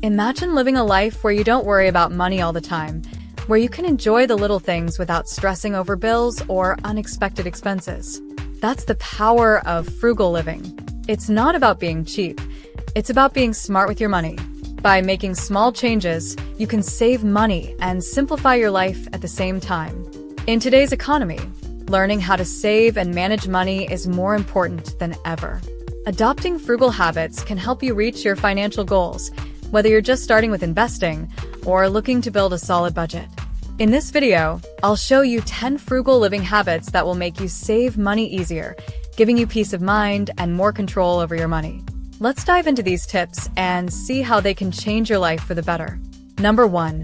Imagine living a life where you don't worry about money all the time, where you can enjoy the little things without stressing over bills or unexpected expenses. That's the power of frugal living. It's not about being cheap. It's about being smart with your money. By making small changes, you can save money and simplify your life at the same time. In today's economy, learning how to save and manage money is more important than ever. Adopting frugal habits can help you reach your financial goals, whether you're just starting with investing or looking to build a solid budget. In this video, I'll show you 10 frugal living habits that will make you save money easier, giving you peace of mind and more control over your money. Let's dive into these tips and see how they can change your life for the better. Number 1.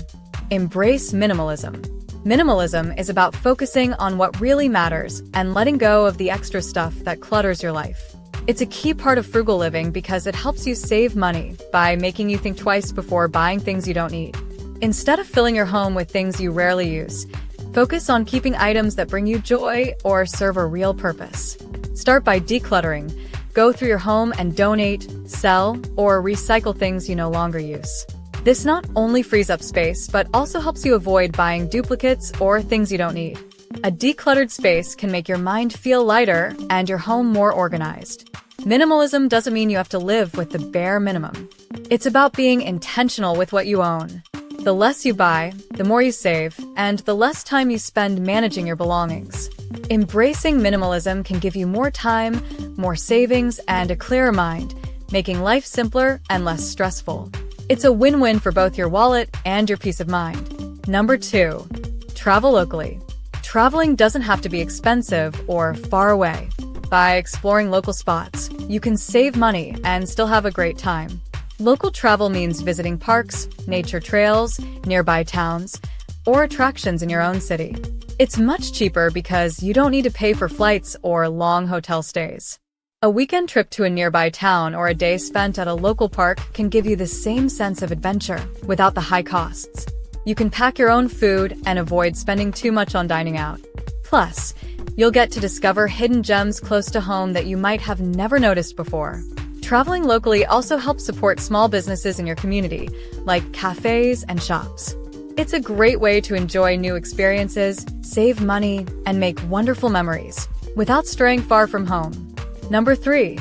Embrace minimalism. Minimalism is about focusing on what really matters and letting go of the extra stuff that clutters your life. It's a key part of frugal living because it helps you save money by making you think twice before buying things you don't need. Instead of filling your home with things you rarely use, focus on keeping items that bring you joy or serve a real purpose. Start by decluttering. Go through your home and donate, sell, or recycle things you no longer use. This not only frees up space, but also helps you avoid buying duplicates or things you don't need. A decluttered space can make your mind feel lighter and your home more organized. Minimalism doesn't mean you have to live with the bare minimum. It's about being intentional with what you own. The less you buy, the more you save, and the less time you spend managing your belongings. Embracing minimalism can give you more time, more savings, and a clearer mind, making life simpler and less stressful. It's a win-win for both your wallet and your peace of mind. Number 2. Travel locally. Traveling doesn't have to be expensive or far away. By exploring local spots, you can save money and still have a great time. Local travel means visiting parks, nature trails, nearby towns, or attractions in your own city. It's much cheaper because you don't need to pay for flights or long hotel stays. A weekend trip to a nearby town or a day spent at a local park can give you the same sense of adventure without the high costs. You can pack your own food and avoid spending too much on dining out. Plus, you'll get to discover hidden gems close to home that you might have never noticed before. Traveling locally also helps support small businesses in your community, like cafes and shops. It's a great way to enjoy new experiences, save money, and make wonderful memories without straying far from home. Number 3.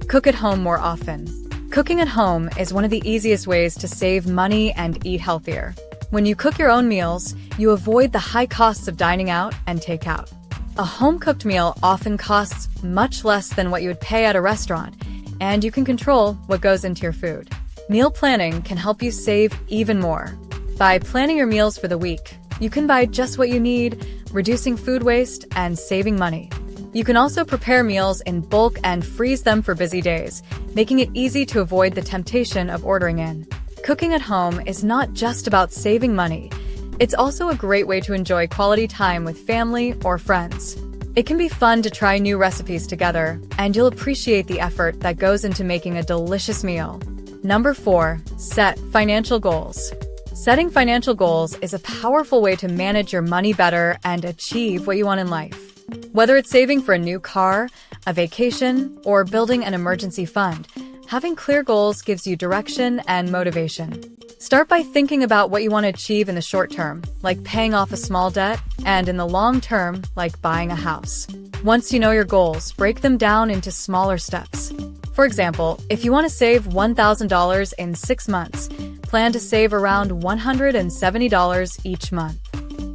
Cook at home more often. Cooking at home is one of the easiest ways to save money and eat healthier. When you cook your own meals, you avoid the high costs of dining out and takeout. A home-cooked meal often costs much less than what you would pay at a restaurant, and you can control what goes into your food. Meal planning can help you save even more. By planning your meals for the week, you can buy just what you need, reducing food waste and saving money. You can also prepare meals in bulk and freeze them for busy days, making it easy to avoid the temptation of ordering in. Cooking at home is not just about saving money. It's also a great way to enjoy quality time with family or friends. It can be fun to try new recipes together, and you'll appreciate the effort that goes into making a delicious meal. Number 4. Set financial goals. Setting financial goals is a powerful way to manage your money better and achieve what you want in life. Whether it's saving for a new car, a vacation, or building an emergency fund, having clear goals gives you direction and motivation. Start by thinking about what you want to achieve in the short term, like paying off a small debt, and in the long term, like buying a house. Once you know your goals, break them down into smaller steps. For example, if you want to save $1,000 in 6 months, plan to save around $170 each month.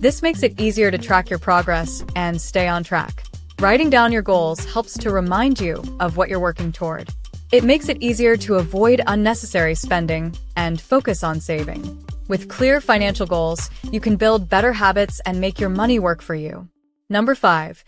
This makes it easier to track your progress and stay on track. Writing down your goals helps to remind you of what you're working toward. It makes it easier to avoid unnecessary spending and focus on saving. With clear financial goals, you can build better habits and make your money work for you. Number 5.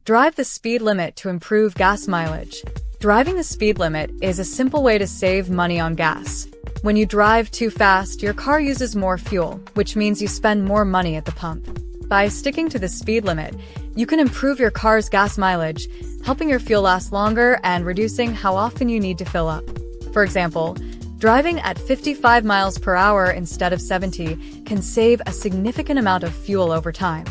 Drive the speed limit to improve gas mileage. Driving the speed limit is a simple way to save money on gas. When you drive too fast, your car uses more fuel, which means you spend more money at the pump. By sticking to the speed limit, you can improve your car's gas mileage, helping your fuel last longer and reducing how often you need to fill up. For example, driving at 55 miles per hour instead of 70 can save a significant amount of fuel over time.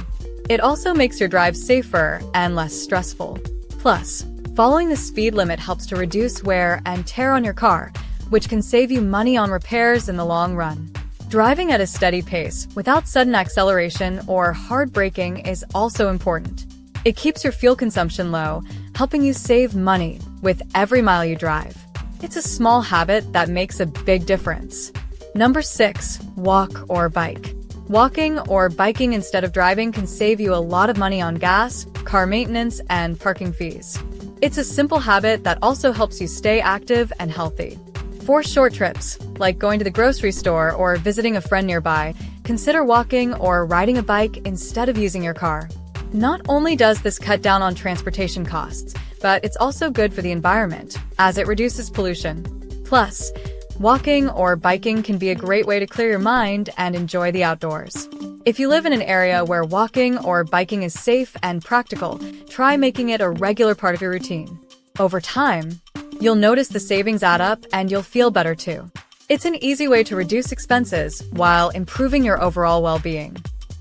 It also makes your drive safer and less stressful. Plus, following the speed limit helps to reduce wear and tear on your car, which can save you money on repairs in the long run. Driving at a steady pace without sudden acceleration or hard braking is also important. It keeps your fuel consumption low, helping you save money with every mile you drive. It's a small habit that makes a big difference. Number 6, walk or bike. Walking or biking instead of driving can save you a lot of money on gas, car maintenance, and parking fees. It's a simple habit that also helps you stay active and healthy. For short trips, like going to the grocery store or visiting a friend nearby, consider walking or riding a bike instead of using your car. Not only does this cut down on transportation costs, but it's also good for the environment, as it reduces pollution. Plus, walking or biking can be a great way to clear your mind and enjoy the outdoors. If you live in an area where walking or biking is safe and practical, try making it a regular part of your routine. Over time, you'll notice the savings add up and you'll feel better too. It's an easy way to reduce expenses while improving your overall well-being.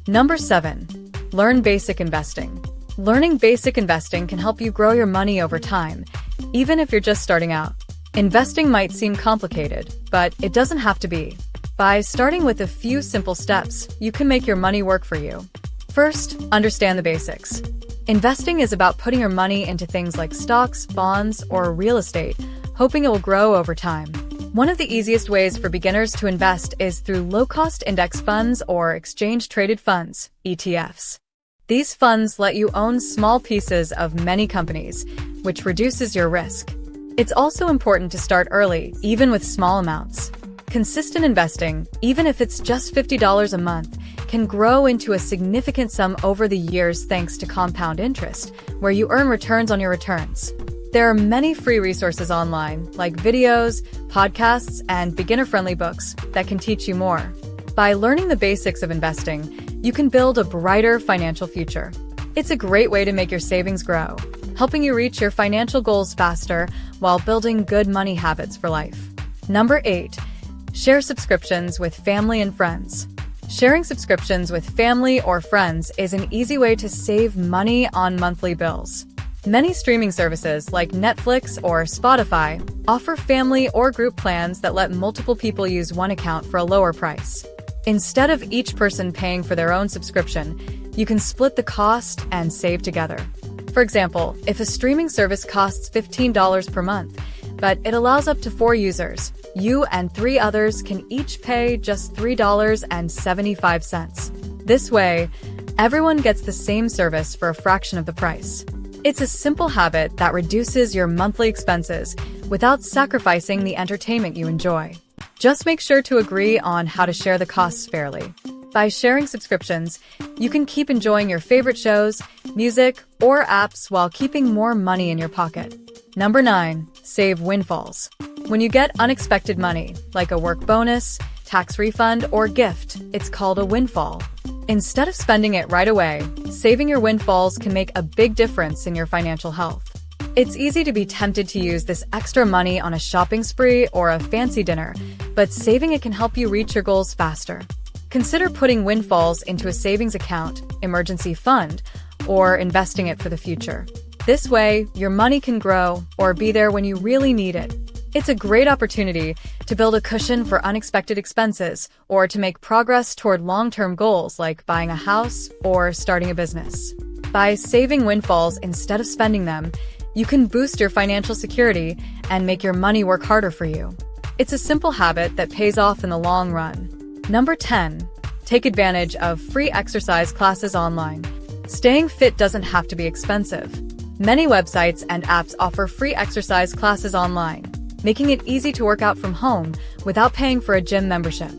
Number 7, learn basic investing. Learning basic investing can help you grow your money over time, even if you're just starting out. Investing might seem complicated, but it doesn't have to be. By starting with a few simple steps, you can make your money work for you. First, understand the basics. Investing is about putting your money into things like stocks, bonds, or real estate, hoping it will grow over time. One of the easiest ways for beginners to invest is through low-cost index funds or exchange-traded funds, ETFs. These funds let you own small pieces of many companies, which reduces your risk. It's also important to start early, even with small amounts. Consistent investing, even if it's just $50 a month, can grow into a significant sum over the years thanks to compound interest, where you earn returns on your returns. There are many free resources online, like videos, podcasts, and beginner-friendly books that can teach you more. By learning the basics of investing, you can build a brighter financial future. It's a great way to make your savings grow, helping you reach your financial goals faster while building good money habits for life. Number 8, share subscriptions with family and friends. Sharing subscriptions with family or friends is an easy way to save money on monthly bills. Many streaming services like Netflix or Spotify offer family or group plans that let multiple people use one account for a lower price. Instead of each person paying for their own subscription, you can split the cost and save together. For example, if a streaming service costs $15 per month, but it allows up to 4 users, you and 3 others can each pay just $3.75. This way, everyone gets the same service for a fraction of the price. It's a simple habit that reduces your monthly expenses without sacrificing the entertainment you enjoy. Just make sure to agree on how to share the costs fairly. By sharing subscriptions, you can keep enjoying your favorite shows, music, or apps while keeping more money in your pocket. Number 9, save windfalls. When you get unexpected money, like a work bonus, tax refund, or gift, it's called a windfall. Instead of spending it right away, saving your windfalls can make a big difference in your financial health. It's easy to be tempted to use this extra money on a shopping spree or a fancy dinner, but saving it can help you reach your goals faster. Consider putting windfalls into a savings account, emergency fund, or investing it for the future. This way, your money can grow or be there when you really need it. It's a great opportunity to build a cushion for unexpected expenses or to make progress toward long-term goals like buying a house or starting a business. By saving windfalls instead of spending them, you can boost your financial security and make your money work harder for you. It's a simple habit that pays off in the long run. Number 10, take advantage of free exercise classes online. Staying fit doesn't have to be expensive. Many websites and apps offer free exercise classes online, making it easy to work out from home without paying for a gym membership.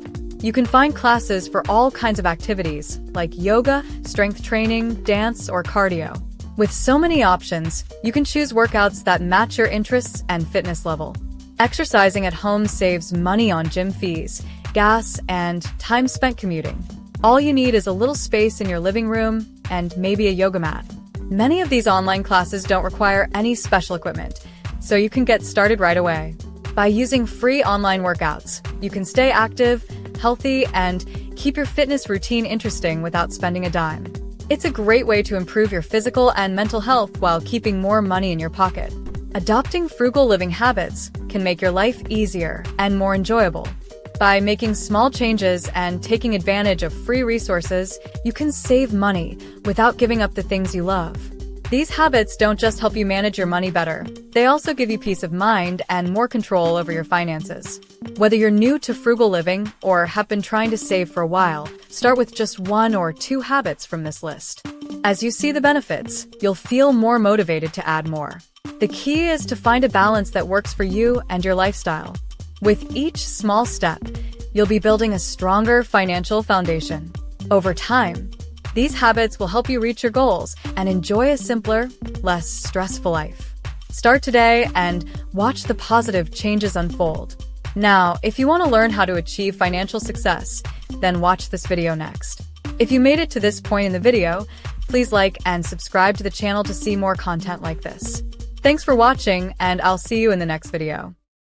You can find classes for all kinds of activities, like yoga, strength training, dance, or cardio. With so many options, you can choose workouts that match your interests and fitness level. Exercising at home saves money on gym fees, gas, and time spent commuting. All you need is a little space in your living room and maybe a yoga mat. Many of these online classes don't require any special equipment, so you can get started right away. By using free online workouts, you can stay active, healthy, and keep your fitness routine interesting without spending a dime. It's a great way to improve your physical and mental health while keeping more money in your pocket. Adopting frugal living habits can make your life easier and more enjoyable. By making small changes and taking advantage of free resources, you can save money without giving up the things you love. These habits don't just help you manage your money better, they also give you peace of mind and more control over your finances. Whether you're new to frugal living or have been trying to save for a while, start with just 1 or 2 habits from this list. As you see the benefits, you'll feel more motivated to add more. The key is to find a balance that works for you and your lifestyle. With each small step, you'll be building a stronger financial foundation. Over time, these habits will help you reach your goals and enjoy a simpler, less stressful life. Start today and watch the positive changes unfold. Now, if you want to learn how to achieve financial success, then watch this video next. If you made it to this point in the video, please like and subscribe to the channel to see more content like this. Thanks for watching, and I'll see you in the next video.